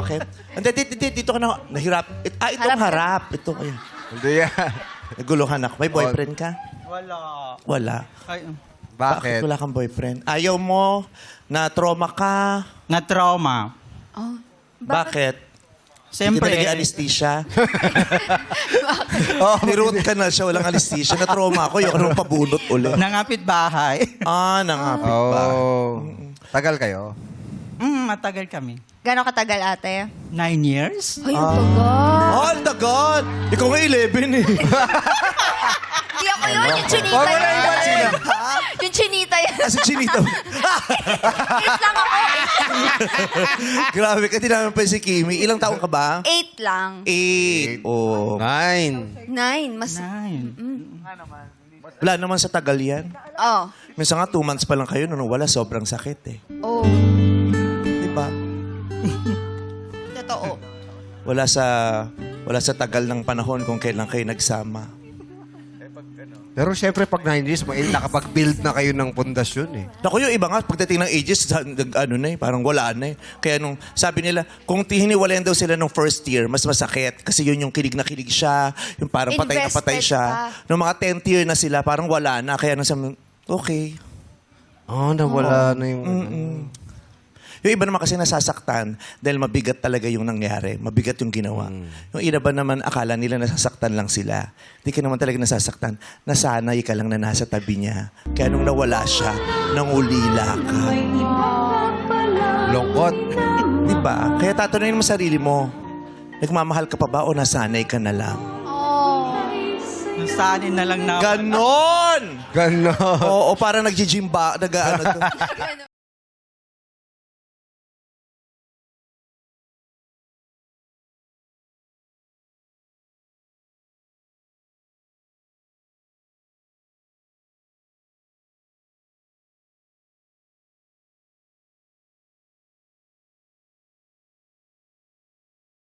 Okay. Hindi, dito ka na. Nahirap. Itong harap. Ito, ayan. Hindi yan. Naguluhan ako. May boyfriend ka? Wala. Wala. Ay, Bakit? Wala kang boyfriend? Ayaw mo? Na-trauma ka? na-trauma. Oh. Bakit? Hindi Siyempre, ba nag-anesthesia? Niroot ka na siya, walang anesthesia. Na-trauma ako, yung anong pabunot ulit. nangapit bahay. Nangapit ba? Oh. Tagal kayo? Matagal kami. Gano'ng katagal, ate? 9 years? Ay, ang tagal. Oh, ang tagal! Ikaw nga 11 eh. Hindi ako yun. Yung chinita Wag mo na yun. ibalik. Yung chinita yun. Si Chinito. Eight lang ako. Grabe ka, tinanong pa si Kimi. Ilang taong ka ba? 8 lang. 8. Oh. 9. 9. Mas... 9. Wala naman sa tagal yan. Oh. Minsan nga 2 months pa lang kayo, nung wala, sobrang sakit eh. Oh. Di ba? Totoo. Wala sa tagal ng panahon kung kailan kayo nagsama. Pero syempre pag 9 years, nakapag-build na kayo ng pundasyon eh. Naku, yung iba nga, pagdating ng ages, parang wala na eh. Kaya nung sabi nila, kung hiniwalayan daw sila nung first year, mas masakit. Kasi yun yung kilig na kilig siya, yung parang patay na patay Invested siya. ka. Nung mga 10th year na sila, parang wala na. Kaya nung sabi, okay. Nawala na yung... Yung iba naman kasi nasasaktan dahil mabigat talaga yung nangyari. Mabigat yung ginawa. Yung iba naman, akala nila nasasaktan lang sila. Hindi ka naman talaga nasasaktan. Nasanay ka lang na nasa tabi niya. Kaya nung nawala siya, nangulila ka. Lungkot. Di ba? Kaya tatanungin mo sarili mo, nagmamahal ka pa ba o nasanay ka na lang? Nasanin na lang na... Ganon! Ganon. Oo, parang nag-gym ba? Nag-ano to. Ano?